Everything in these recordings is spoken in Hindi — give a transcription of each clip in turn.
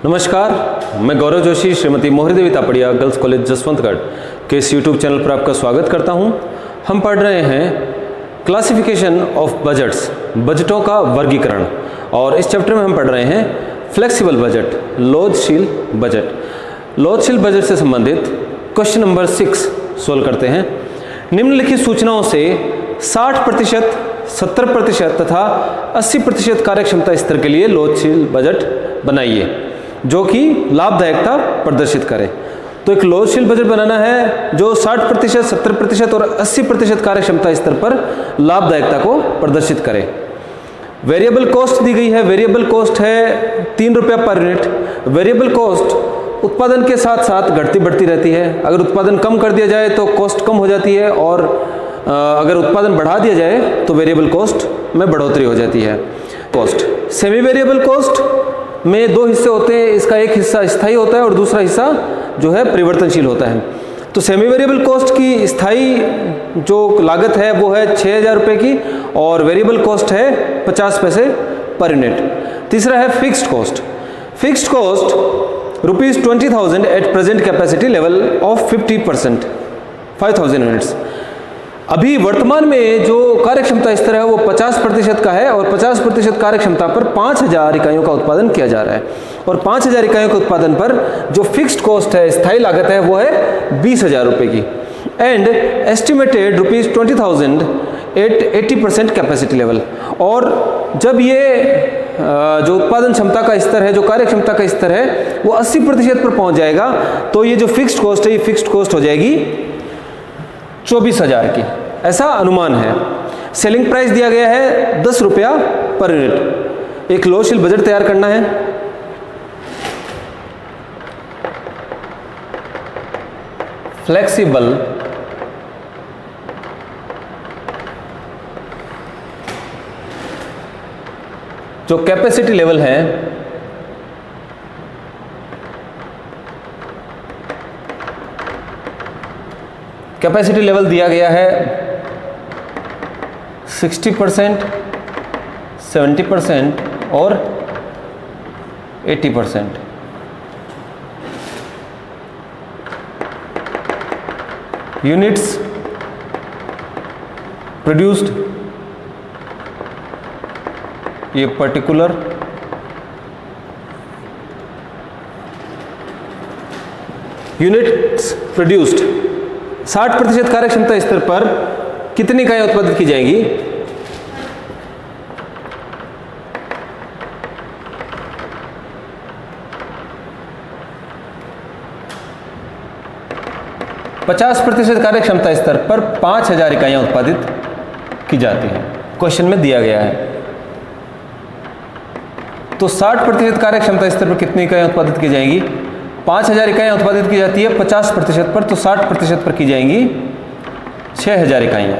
नमस्कार, मैं गौरव जोशी श्रीमती मोहरी देवी तापड़िया गर्ल्स कॉलेज जसवंतगढ़ के इस यूट्यूब चैनल पर आपका स्वागत करता हूं। हम पढ़ रहे हैं क्लासिफिकेशन ऑफ बजट्स, बजटों का वर्गीकरण, और इस चैप्टर में हम पढ़ रहे हैं फ्लेक्सिबल बजट, लोचशील बजट। लोचशील बजट से संबंधित क्वेश्चन नंबर 6 सोल्व करते हैं। निम्नलिखित सूचनाओं से 60%, 70% तथा 80% कार्यक्षमता स्तर के लिए लोचशील बजट बनाइए जो कि लाभदायकता प्रदर्शित करे। तो एक लोचशील बजट बनाना है जो 60%, 70% और 80% कार्यक्षमता स्तर पर लाभदायकता को प्रदर्शित करे। वेरिएबल कॉस्ट दी गई है। वेरिएबल कॉस्ट है 3 रुपया पर यूनिट। वेरिएबल कॉस्ट उत्पादन के साथ साथ घटती बढ़ती रहती है। अगर उत्पादन कम कर दिया जाए तो कॉस्ट कम हो जाती है, और अगर उत्पादन बढ़ा दिया जाए तो वेरिएबल कॉस्ट में बढ़ोतरी हो जाती है। कॉस्ट, सेमी वेरिएबल कॉस्ट में 2 हिस्से होते हैं। इसका एक हिस्सा स्थायी होता है और दूसरा हिस्सा जो है परिवर्तनशील होता है। तो सेमी वेरिएबल कॉस्ट की स्थायी जो लागत है वो है 6,000 रुपये की, और वेरिएबल कॉस्ट है 50 पैसे पर यूनिट। तीसरा है fixed cost. Fixed cost ₹20,000 at present capacity level of 50%, 5,000 units. अभी वर्तमान में जो कार्यक्षमता स्तर है वो 50% का है, और 50% कार्यक्षमता पर 5,000 इकाइयों का उत्पादन किया जा रहा है। और 5,000 इकाइयों के उत्पादन पर जो फिक्स्ड कॉस्ट है, स्थायी लागत है, वो है 20,000 रुपये की। And estimated ₹20,000 at 80% capacity level. और जब ये जो उत्पादन क्षमता का स्तर है, जो कार्य क्षमता का स्तर है, वो 80% पर पहुंच जाएगा, तो ये जो फिक्स्ड कॉस्ट है, ये फिक्स्ड कॉस्ट हो जाएगी 24,000 की, ऐसा अनुमान है। सेलिंग प्राइस दिया गया है 10 रुपया पर यूनिट। एक लोचशील बजट तैयार करना है। फ्लेक्सिबल जो कैपेसिटी लेवल है, कैपेसिटी लेवल दिया गया है 60%, 70% और 80%। यूनिट्स प्रोड्यूस्ड, ये पर्टिकुलर यूनिट्स प्रोड्यूस्ड 60% कार्यक्षमता स्तर पर कितनी इकाइयां उत्पादित की जाएंगी? %50 कार्यक्षमता स्तर पर 5,000 इकाइयां उत्पादित की जाती हैं, क्वेश्चन में दिया गया है। तो 60% कार्यक्षमता स्तर पर कितनी इकाइयां उत्पादित की जाएंगी? 5,000 इकाइयां उत्पादित की जाती है 50% पर, तो 60% पर की जाएंगी 6,000 इकाइयां।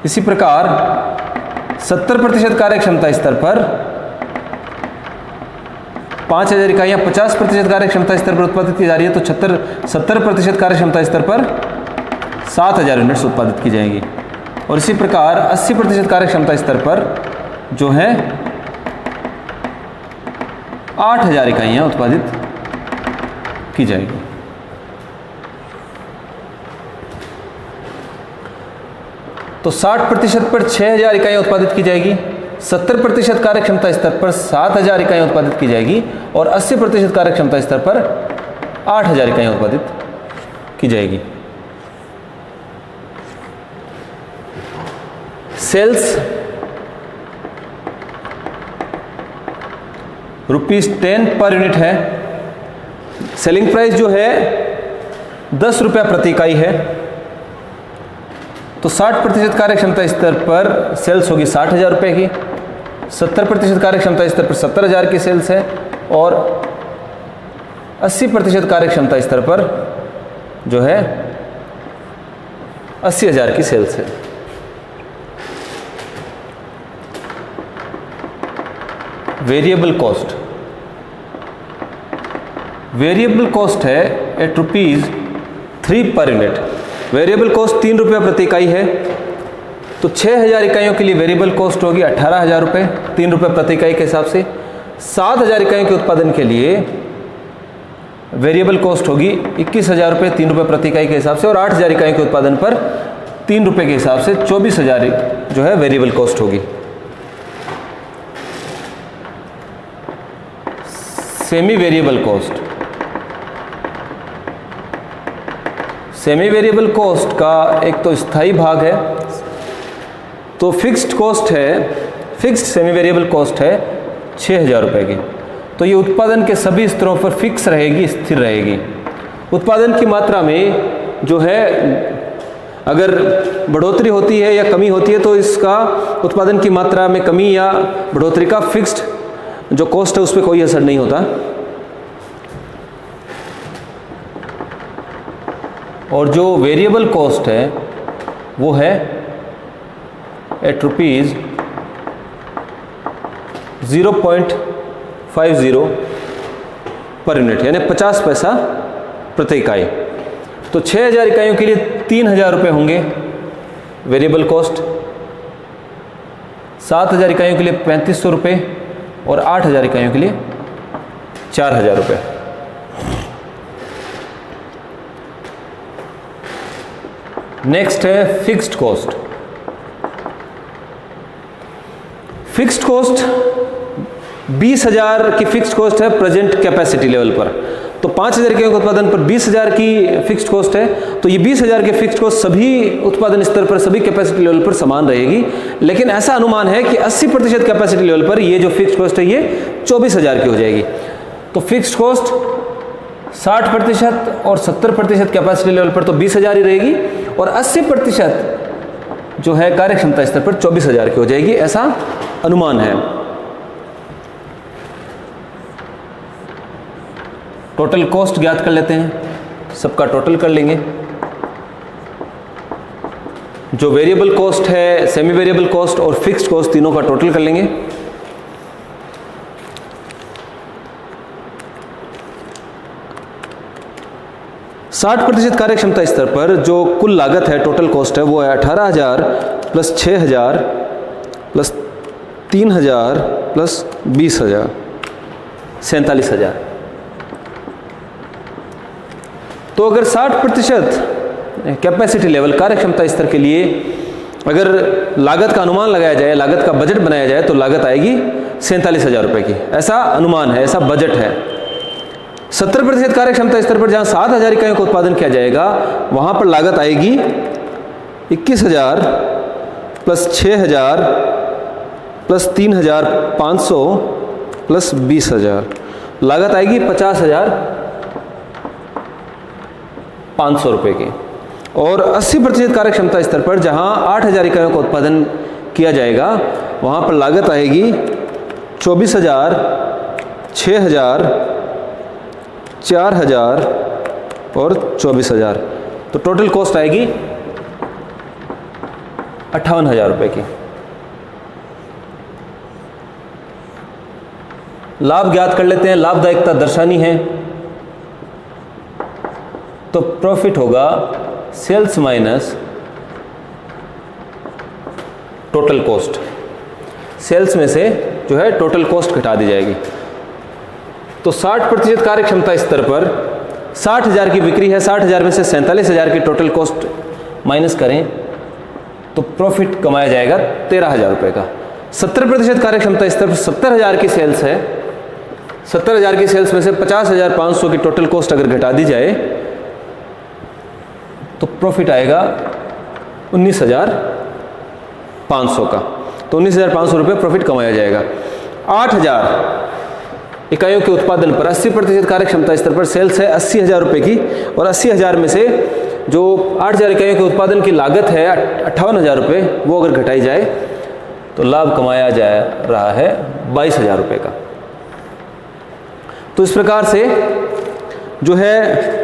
इसी प्रकार 70% कार्यक्षमता स्तर पर 5,000 इकाइयां 50% कार्यक्षमता स्तर पर उत्पादित की जा रही है, तो 70% कार्यक्षमता स्तर पर 7,000 यूनिट्स उत्पादित की जाएंगी। और इसी प्रकार 80% कार्यक्षमता स्तर पर जो है 8,000 इकाइयां उत्पादित की जाएगी। तो 60% पर 6,000 इकाइयां उत्पादित की जाएगी, 70% कार्यक्षमता स्तर पर 7,000 इकाइयां उत्पादित की जाएगी, और 80% कार्यक्षमता स्तर पर 8,000 इकाइयां उत्पादित की जाएगी। सेल्स ₹10 पर यूनिट है। सेलिंग प्राइस जो है 10 रुपया प्रति इकाई है। तो 60% कार्यक्षमता स्तर पर सेल्स होगी 60,000 रुपये की, 70% कार्यक्षमता स्तर पर 70,000 की सेल्स है, और 80% कार्यक्षमता स्तर पर जो है 80,000 की सेल्स है। वेरिएबल कॉस्ट, वेरिएबल कॉस्ट है eight ₹3 per unit. Variable cost 3 रुपया प्रति इकाई है, तो 6,000 इकाइयों के लिए वेरिएबल कॉस्ट होगी 18,000 रुपये, 3 रुपये प्रति इकाई के हिसाब से। 7,000 इकाइयों के उत्पादन के लिए वेरिएबल कॉस्ट होगी 21,000 रुपये 3 रुपये प्रति इकाई के हिसाब से, और 8,000 इकाइयों के उत्पादन पर 3 रुपये के हिसाब से 24,000 जो है वेरिएबल कॉस्ट होगी। Semi variable cost, semi variable cost का एक तो स्थायी भाग है, तो फिक्स्ड कॉस्ट है, फिक्स्ड सेमी वेरिएबल कॉस्ट है 6,000 रुपये की। तो ये उत्पादन के सभी स्तरों पर फिक्स रहेगी, स्थिर रहेगी। उत्पादन की मात्रा में जो है अगर बढ़ोतरी होती है या कमी होती है तो इसका उत्पादन की मात्रा में कमी या बढ़ोतरी का फिक्स्ड जो कॉस्ट है उस पर कोई असर नहीं होता। और जो वेरिएबल कॉस्ट है वो है एट रुपीज़ 0.50 पर यूनिट, यानी 50 पैसा प्रति इकाई। तो 6,000 इकाइयों के लिए 3,000 रुपये होंगे वेरिएबल कॉस्ट, 7,000 इकाइयों के लिए 3,500 रुपये, और 8,000 इकाइयों के लिए 4,000 रुपये। नेक्स्ट है फिक्स्ड कॉस्ट। फिक्स्ड कॉस्ट 20,000 की फिक्स्ड कॉस्ट है प्रेजेंट कैपेसिटी लेवल पर। तो 5,000 इकाइयों के उत्पादन पर 20,000 की फिक्स्ड कॉस्ट है, तो ये 20,000 के फिक्स्ड कॉस्ट सभी उत्पादन स्तर पर, सभी कैपेसिटी लेवल पर समान रहेगी। लेकिन ऐसा अनुमान है कि 80% कैपेसिटी लेवल पर ये जो फिक्स्ड कॉस्ट है ये 24,000 की हो जाएगी। तो फिक्स्ड कॉस्ट 60% और 70% कैपेसिटी लेवल पर तो 20,000 ही रहेगी, और 80% जो है कार्यक्षमता स्तर पर 24,000 की हो जाएगी, ऐसा अनुमान है। टोटल कॉस्ट ज्ञात कर लेते हैं, सबका टोटल कर लेंगे। जो वेरिएबल कॉस्ट है, सेमी वेरिएबल कॉस्ट और फिक्स्ड कॉस्ट तीनों का टोटल कर लेंगे। साठ % कार्यक्षमता स्तर पर जो कुल लागत है, टोटल कॉस्ट है, वो है 18,000 प्लस 6,000 प्लस 3,000 प्लस 20,000, 47,000। तो अगर 60% कैपेसिटी लेवल कार्यक्षमता स्तर के लिए अगर लागत का अनुमान लगाया जाए, लागत का बजट बनाया जाए, तो लागत आएगी 47,000 रुपये की, ऐसा अनुमान है, ऐसा बजट है। 70% कार्यक्षमता स्तर पर जहां 7,000 इकाइयों का उत्पादन किया जाएगा वहां पर लागत आएगी 21,000 प्लस 6,000 प्लस 3,500 प्लस 20,000, लागत आएगी 50,500 रुपये की। और 80% कार्यक्षमता स्तर पर जहां 8,000 इकाइयों का उत्पादन किया जाएगा वहां पर लागत आएगी 24,000, 6,000, 4,000 और 24,000। तो टोटल कॉस्ट आएगी 58,000 रुपये की। लाभ ज्ञात कर लेते हैं, लाभदायकता दर्शानी है। तो प्रॉफिट होगा sales minus total cost. Sales में से जो है टोटल कॉस्ट घटा दी जाएगी। तो 60% कार्यक्षमता स्तर पर 60,000 की बिक्री है, 60,000 में से 47,000 की टोटल कॉस्ट माइनस करें तो प्रॉफिट कमाया जाएगा 13,000 रुपये का। 70% कार्यक्षमता स्तर पर 70,000 की सेल्स है, 70,000 की सेल्स में से 50,500 की टोटल कॉस्ट अगर घटा दी जाए तो प्रॉफिट आएगा 19,500 का। तो 19,500 रुपये प्रॉफिट कमाया जाएगा। 8,000 इकाइयों के उत्पादन पर 80% कार्यक्षमता स्तर पर सेल्स है 80,000 रुपये की, और 80,000 में से जो 8,000 इकाइयों के उत्पादन की लागत है 58,000 रुपये, वो अगर घटाई जाए तो लाभ कमाया जा रहा है 22,000 रुपये का। तो इस प्रकार से जो है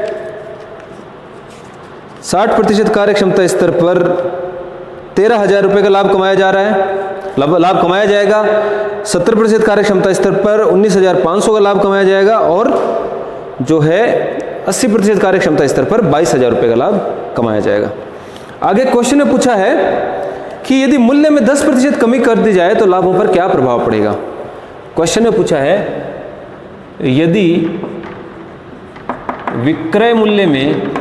60% कार्यक्षमता स्तर पर 13,000 रुपये का लाभ कमाया जा रहा है, लाभ कमाया जाएगा। 70% कार्यक्षमता स्तर पर 19,500 का लाभ कमाया जाएगा, और जो है 80% कार्यक्षमता स्तर पर 22,000 रुपये का लाभ कमाया जाएगा। आगे क्वेश्चन में पूछा है कि यदि मूल्य में 10% कमी कर दी जाए तो लाभों पर क्या प्रभाव पड़ेगा। क्वेश्चन में पूछा है यदि विक्रय मूल्य में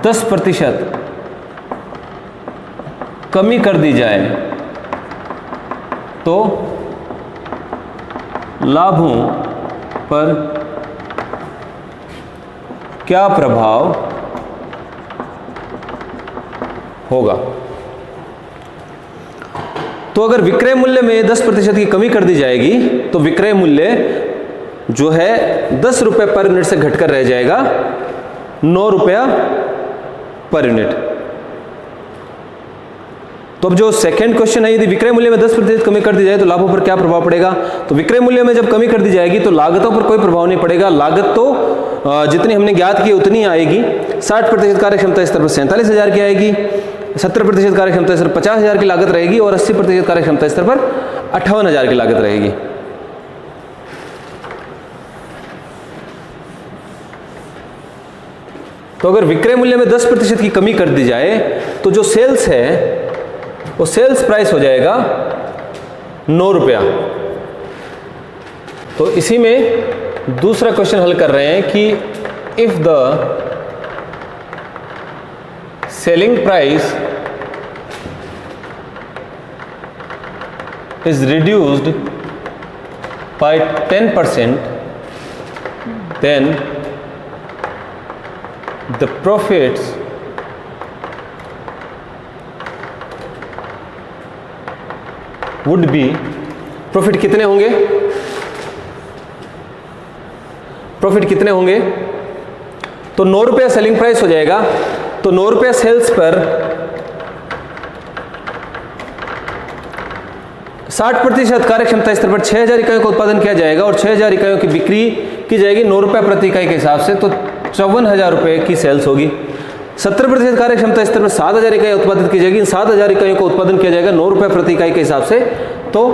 10% कमी कर दी जाए तो लाभों पर क्या प्रभाव होगा। तो अगर विक्रय मूल्य में 10% की कमी कर दी जाएगी तो विक्रय मूल्य जो है 10 रुपये पर यूनिट से घटकर रह जाएगा 9 रुपया पर यूनिट। तो अब जो सेकंड क्वेश्चन है, यदि विक्रय मूल्य में 10% कमी कर दी जाए तो लाभों पर क्या प्रभाव पड़ेगा। तो विक्रय मूल्य में जब कमी कर दी जाएगी तो लागतों पर कोई प्रभाव नहीं पड़ेगा। लागत तो जितनी हमने ज्ञात की उतनी आएगी। 60% कार्यक्षमता स्तर पर 47,000 की आएगी, 70% कार्यक्षमता स्तर पर 50,000 की लागत रहेगी और 80% कार्यक्षमता स्तर पर 58,000 की लागत रहेगी। तो अगर विक्रय मूल्य में 10% की कमी कर दी जाए तो जो सेल्स है वो सेल्स प्राइस हो जाएगा 9 रुपया। तो इसी में दूसरा क्वेश्चन हल कर रहे हैं कि if the selling price is reduced by 10% then the profits would be, profit कितने होंगे, प्रॉफिट कितने होंगे। तो 9 रुपया सेलिंग प्राइस हो जाएगा। तो 9 रुपया सेल्स पर 60% कार्यक्षमता स्तर पर 6,000 इकाइयों का उत्पादन किया जाएगा और 6,000 इकाइयों की बिक्री की जाएगी 9 रुपया प्रति इकाई के हिसाब से। तो 54,000 रुपये की सेल्स होगी। 70% कार्यक्षमता स्तर पर 7,000 इकाई उत्पादित की जाएगी। इन 7,000 इकाइयों का उत्पादन किया जाएगा 9 रुपये प्रति इकाई के हिसाब से। तो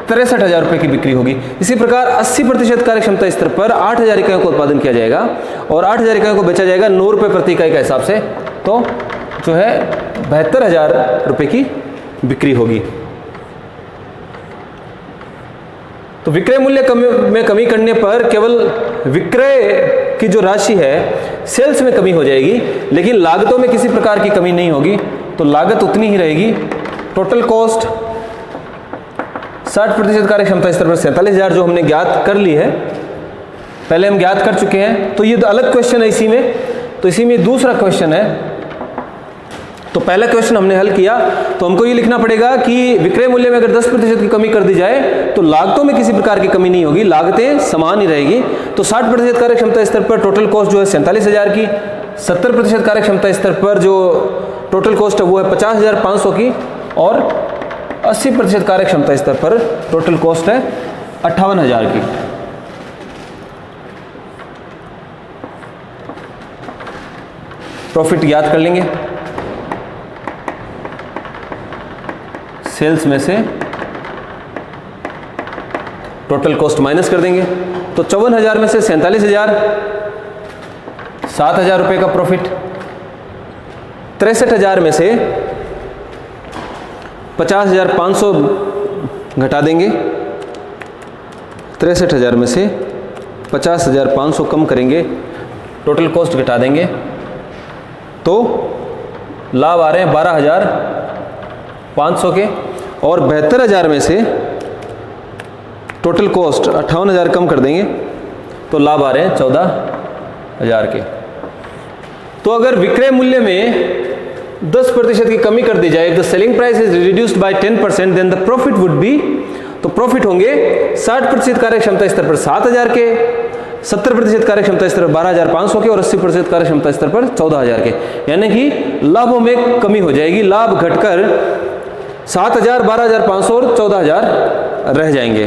63,000 रुपये की बिक्री होगी। इसी प्रकार 80% कार्यक्षमता स्तर पर 8,000 इकाइयों का उत्पादन किया जाएगा और 8,000 इकाइयों को बेचा जाएगा 9 रुपये प्रति इकाई के हिसाब से। तो जो है 72,000 रुपये की बिक्री होगी। तो विक्रय मूल्य में कमी करने पर केवल विक्रय की जो राशि है सेल्स में कमी हो जाएगी, लेकिन लागतों में किसी प्रकार की कमी नहीं होगी। तो लागत उतनी ही रहेगी। टोटल कॉस्ट 60% कार्यक्षमता स्तर पर 47,000 जो हमने ज्ञात कर ली है, पहले हम ज्ञात कर चुके हैं। तो ये अलग क्वेश्चन है इसी में। तो इसी में दूसरा क्वेश्चन है। तो पहला क्वेश्चन हमने हल किया तो हमको ये लिखना पड़ेगा कि विक्रय मूल्य में अगर 10% की कमी कर दी जाए तो लागतों में किसी प्रकार की कमी नहीं होगी, लागतें समान ही रहेगी। तो 60% कार्यक्षमता स्तर पर टोटल कॉस्ट जो है 47,000 की, 70% कार्यक्षमता स्तर पर जो टोटल कॉस्ट है वो है 50,500 की और 80% कार्यक्षमता स्तर पर टोटल कॉस्ट है 58,000 की। प्रॉफिट याद कर लेंगे। सेल्स में से टोटल कॉस्ट माइनस कर देंगे। तो 54,000 में से 47,000, 7,000 रुपये का प्रॉफिट। 63,000 में से 50,500 घटा देंगे। 63,000 में से 50,500 कम करेंगे, टोटल कॉस्ट घटा देंगे। तो लाभ आ रहे हैं 12,500 के और 72,000 में से टोटल कॉस्ट 58,000 कम कर देंगे तो लाभ आ रहे हैं 14,000 के। तो अगर विक्रय मूल्य में 10% की कमी कर दी जाए, the selling price is reduced by 10% then the profit would be, तो प्रॉफिट होंगे 60% कार्यक्षमता स्तर पर 7,000 के, 70% कार्यक्षमता स्तर पर 12,500 के और 80% कार्यक्षमता स्तर पर 14,000 के। यानी कि लाभों में कमी हो जाएगी। लाभ घटकर 7,000, 12,500 और 14,000 रह जाएंगे।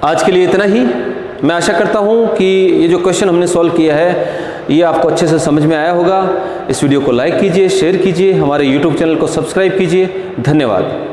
आज के लिए इतना ही। मैं आशा करता हूं कि ये जो क्वेश्चन हमने सॉल्व किया है ये आपको अच्छे से समझ में आया होगा। इस वीडियो को लाइक कीजिए, शेयर कीजिए, हमारे YouTube चैनल को सब्सक्राइब कीजिए। धन्यवाद।